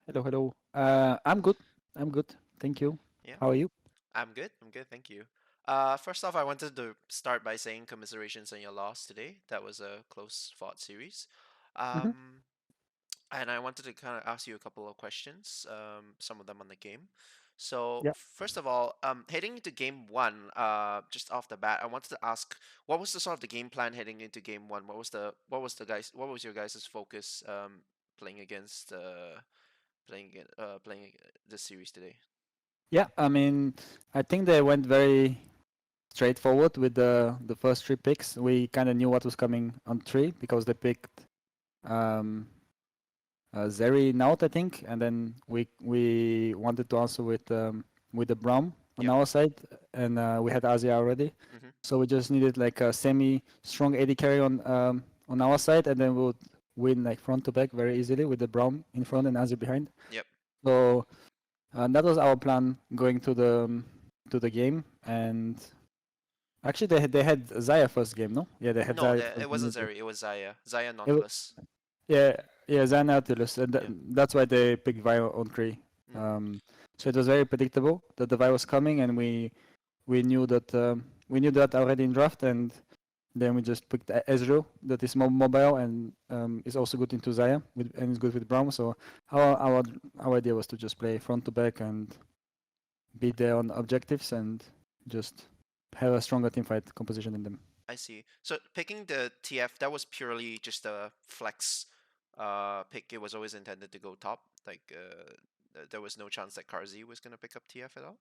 Hello, hello. I'm good. I'm good. Thank you. Yeah, How are you? I'm good. I'm good. Thank you. First off, I wanted to start by saying commiserations on your loss today. That was a close fought series. Hmm. Um, and I wanted to kind of ask you a couple of questions, some of them on the game. So, Yeah. first of all, heading into game one, just off the bat, I wanted to ask, what was the sort of the game plan heading into game one? What was your guys' focus, playing against, playing this series today? Yeah. I think they went very straightforward with the first three picks. We kind of knew what was coming on three because they picked um, Zeri Naut, I think, and then we wanted to answer with the Braum on Yep. our side, and we had Asia already, Mm-hmm. so we just needed like a semi-strong AD carry on our side, and then we'll win like front to back very easily with the Braum in front and Asia behind. Yep. So that was our plan going to the game, and actually they had Zaya first game, no? Yeah, they had No, Zaya it first wasn't game. Zeri. It was Zaya. Zaya It, wa- Nautilus. Yeah, yeah, Zion Nautilus, and Yeah. that's why they picked Vi on three. Mm. So it was very predictable that the Vi was coming, and we knew that already in draft, and then we just picked Ezreal that is more mobile and is also good into Zaya and is good with Braum. So our our our idea was to just play front to back and be there on objectives and just have a stronger team fight composition in them. I see. So picking the TF, that was purely just a flex pick. It was always intended to go top. Like there was no chance that Karzi was gonna pick up TF at all.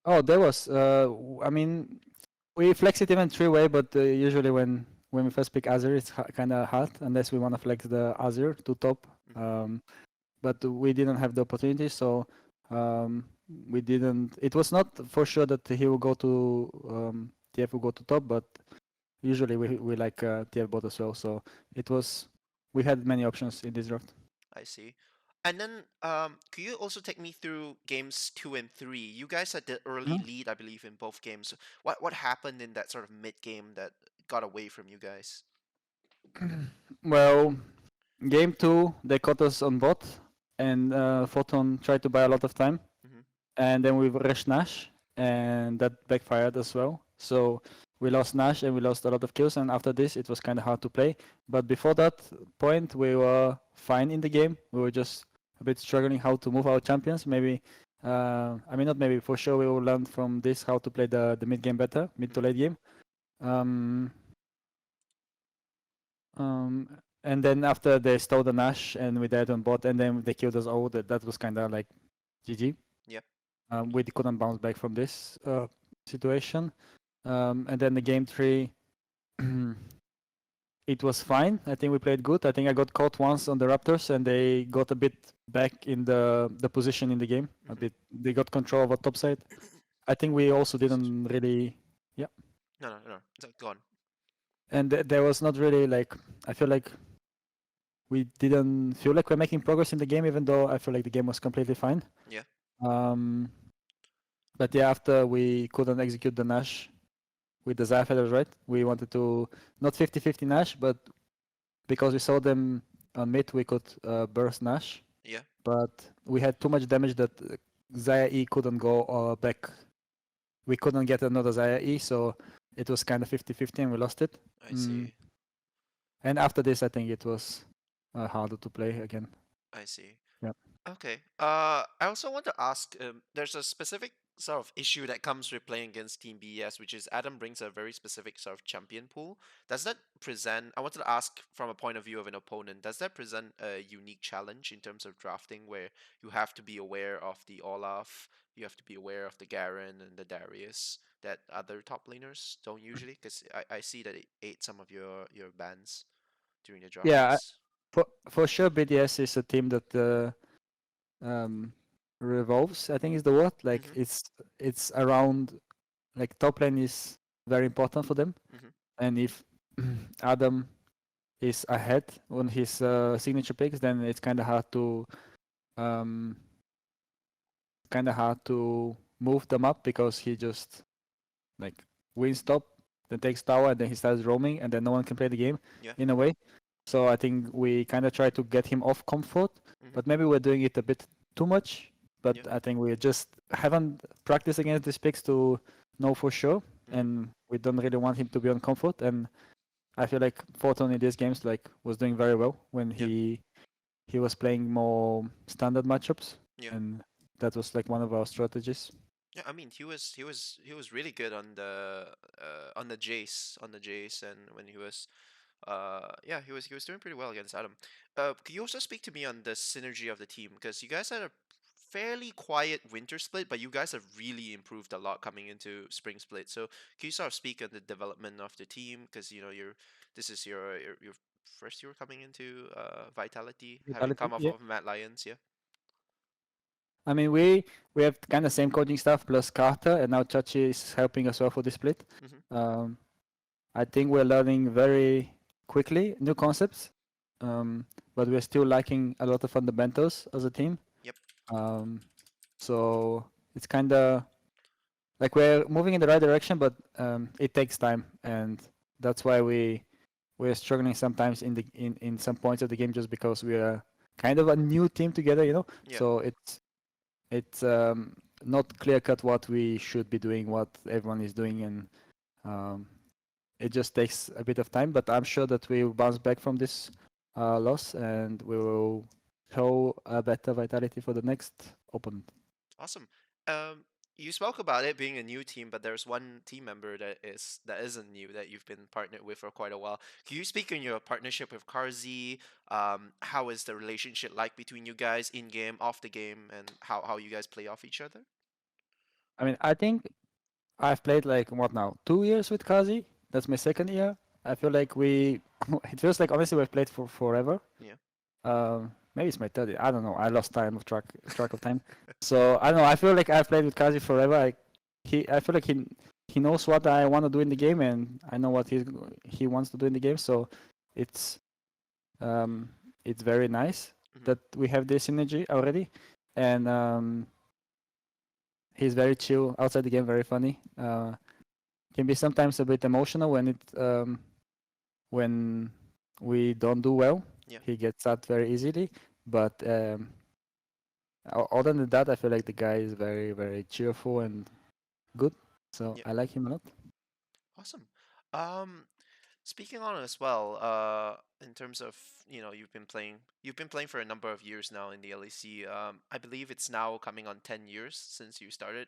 Oh, there was. We flex it even three-way, but usually when we first pick Azir, it's kind of hard unless we want to flex the Azir to top. Mm-hmm. But we didn't have the opportunity, so um, we didn't. It was not for sure that he will go to TF will go to top, but usually we like TF bot as well. So it was we had many options in this draft. I see. And then could you also take me through games two and three? You guys had the early Mhm. lead, I believe, in both games. What happened in that sort of mid game that got away from you guys? Well, game two they caught us on bot, and Photon tried to buy a lot of time. Mm-hmm. And then we rushed Nash, and that backfired as well. So we lost Nash and we lost a lot of kills. And after this, it was kind of hard to play. But before that point, we were fine in the game. We were just a bit struggling how to move our champions. Maybe, not maybe, for sure we will learn from this how to play the mid game better, mid to Mm-hmm. late game. Um, and then after they stole the Nash and we died on bot, and then they killed us all. That was kind of like GG. Yep. We couldn't bounce back from this situation. And then the game three, it was fine. I think we played good. I think I got caught once on the Raptors, and they got a bit back in the position in the game. A Mm-hmm. bit, they got control of our top side. I think we also Excuse me. didn't really, yeah. No, no, no. Go on. And there was not really like I feel like we didn't feel like we're making progress in the game, even though I feel like the game was completely fine. Yeah. Um, but yeah, after we couldn't execute the Nash with the Xayah feathers, right? We wanted to not 50-50 Nash, but because we saw them on mid, we could burst Nash. Yeah. But we had too much damage that Xayah E couldn't go back. We couldn't get another Xayah E, so it was kind of 50-50 and we lost it. I Mm. see. And after this, I think it was harder to play again. I see. Yeah. Okay. I also want to ask. There's a specific sort of issue that comes with playing against Team BES, which is Adam brings a very specific sort of champion pool. Does that present? I wanted to ask from a point of view of an opponent. Does that present a unique challenge in terms of drafting, where you have to be aware of the Olaf, you have to be aware of the Garen and the Darius that other top laners don't usually? Because I see that it ate some of your bans during the draft Yeah, phase. for sure, BDS is a team that um, revolves. I think is the word. Like Mm-hmm. it's around like top lane is very important for them, Mm-hmm. and if Adam is ahead on his signature picks, then it's um, kind of hard to move them up because he just like wins top, then takes tower, and then he starts roaming, and then no one can play the game Yeah. in a way. So I think we kind of try to get him off comfort, Mm-hmm. but maybe we're doing it a bit too much. But Yeah. I think we just haven't practiced against these picks to know for sure, Mm-hmm. and we don't really want him to be on comfort. And I feel like Photon in these games like was doing very well when Yeah. he was playing more standard matchups, Yeah. and that was like one of our strategies. Yeah, I mean, he was really good on the Jace, and when he was yeah, he was doing pretty well against Adam. Could you also speak to me on the synergy of the team, because you guys had a fairly quiet winter split, but you guys have really improved a lot coming into spring split. So can you sort of speak on the development of the team, because this is your first year coming into Vitality, having Vitality, come off yeah. of Mad Lions, yeah. I mean, we have kind of same coaching staff plus Carter, and now Chachi is helping as well for the split. Mm-hmm. Um, I think we're learning very quickly new concepts, um, but we're still lacking a lot of fundamentals as a team. Yep. Um, so it's kind of like we're moving in the right direction, but it takes time, and that's why we're struggling sometimes in some points of the game just because we are kind of a new team together, you know. Yeah. So it's not clear cut what we should be doing, what everyone is doing, and um, it just takes a bit of time. But I'm sure that we will bounce back from this loss, and we will show a better vitality for the next opponent. Awesome. You spoke about it being a new team, but there's one team member that isn't new, that you've been partnered with for quite a while. Can you speak on your partnership with Karzi? How is the relationship like between you guys in game, off the game, and how you guys play off each other? I mean, I think I've played like what now, 2 years with Kazi. That's my second year. I feel like we, it feels like honestly we've played for forever. Yeah. Maybe it's my third year. I don't know. I lost track of time. So I don't know. I feel like I've played with Kazi forever. I feel like he knows what I want to do in the game, and I know what he wants to do in the game. So it's um it's very nice Mm-hmm. that we have this synergy already, and he's very chill outside the game, very funny. Can be sometimes a bit emotional when we don't do well. Yeah. He gets sad very easily, but other than that, I feel like the guy is very, very cheerful and good. So Yeah. I like him a lot. Awesome. Um, Speaking on as well, in terms of, you've been playing for a number of years now in the LEC. I believe it's now coming on 10 years since you started.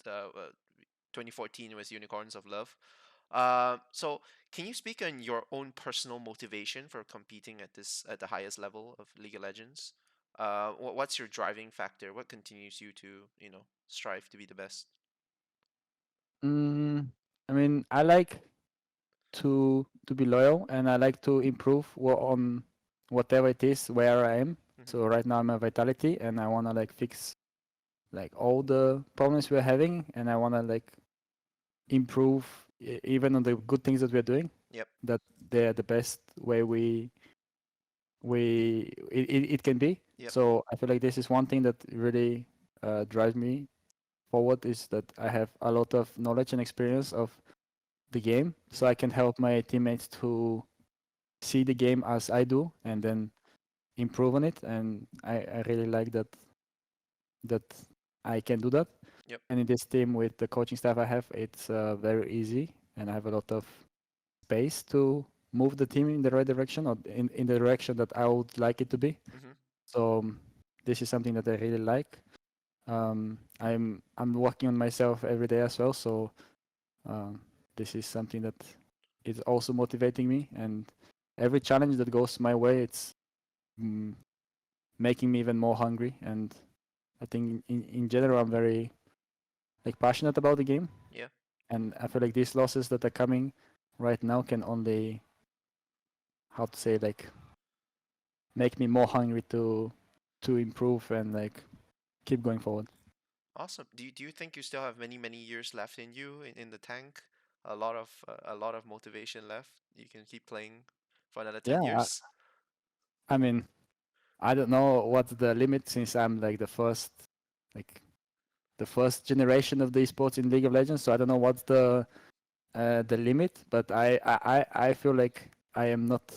2014 was Unicorns of Love. So can you speak on your own personal motivation for competing at the highest level of League of Legends? What's your driving factor? What continues you to, strive to be the best? Mm, I mean, I like to be loyal, and I like to improve on whatever it is where I am. Mm-hmm. So right now I'm a Vitality, and I wanna like fix like all the problems we're having, and I wanna like improve even on the good things that we're doing. Yep. That they're the best way it can be. Yep. So I feel like this is one thing that really drives me forward, is that I have a lot of knowledge and experience of the game, so Mm-hmm. I can help my teammates to see the game as I do and then improve on it. And I really like that I can do that. Yep. And in this team with the coaching staff I have, it's very easy, and I have a lot of space to move the team in the right direction, or in the direction that I would like it to be. Mm-hmm. So this is something that I really like. I'm working on myself every day as well. So um, this is something that is also motivating me. And every challenge that goes my way, it's mm, making me even more hungry. And I think in general, I'm very like passionate about the game. Yeah. And I feel like these losses that are coming right now can only, how to say, like make me more hungry to improve and like keep going forward. Awesome. Do you think you still have many many years left in you in the tank? A lot of motivation left. You can keep playing for another 10 Yeah, years. I mean, I don't know what's the limit, since I'm like like the first generation of the esports in League of Legends. So I don't know what's the limit, but I feel like I am not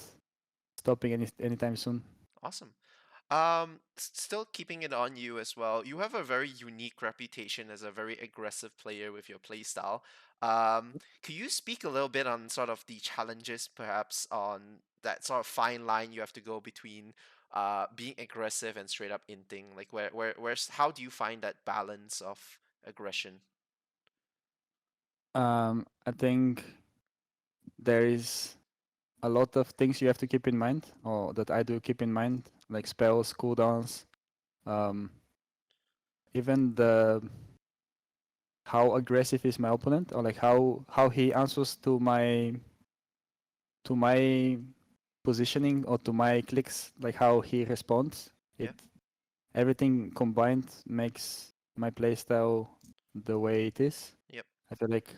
stopping anytime soon. Awesome. Still keeping it on you as well. You have a very unique reputation as a very aggressive player with your playstyle. Could you speak a little bit on sort of the challenges, perhaps on that sort of fine line you have to go between being aggressive and straight up inting? Like where's how do you find that balance of aggression? I think there is a lot of things you have to keep in mind, or that I do keep in mind, like spells, cooldowns, um, even the how aggressive is my opponent, or like how he answers to my positioning or to my clicks, like how he responds. It Yeah. everything combined makes my playstyle the way it is. Yep. I feel like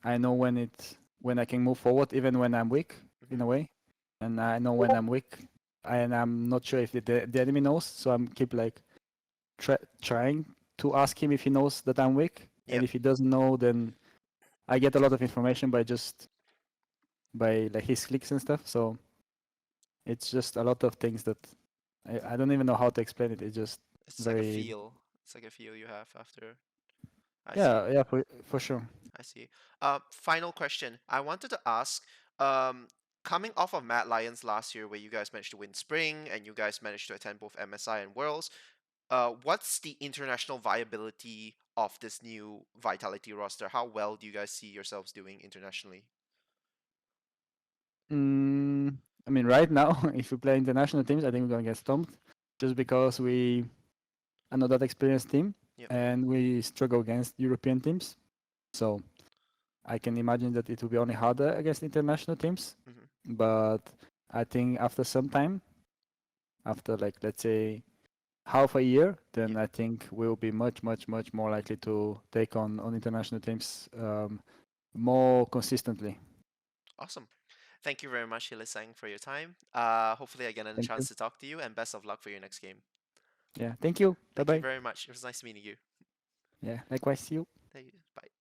I know when I can move forward, even when I'm weak in Mm-hmm. a way, and I know when I'm weak, and I'm not sure if the enemy knows. So I'm keep like trying to ask him if he knows that I'm weak, and Yep. if he doesn't know, then I get a lot of information by like his clicks and stuff. So it's just a lot of things that I don't even know how to explain it. It's just It's like a very feel. It's like a feel you have after. I see. yeah for sure. I see. Final question. I wanted to ask, um, coming off of Mad Lions last year, where you guys managed to win Spring and you guys managed to attend both MSI and Worlds, what's the international viability of this new Vitality roster? How well do you guys see yourselves doing internationally? Mm, I mean, right now, if we play international teams, I think we're gonna get stomped, just because we are not that experienced team Yep. and we struggle against European teams. So I can imagine that it will be only harder against international teams. Hmm. But I think after some time, after like let's say half a year, then Yep. I think we'll be much more likely to take on international teams more consistently. Awesome. Thank you very much, Hylissang, for your time. Hopefully I get a Thank you. chance to talk to you, and best of luck for your next game. Yeah, thank you. Bye Thank you bye. very much. It was nice meeting you. Yeah, likewise. See you. Thank you. Bye.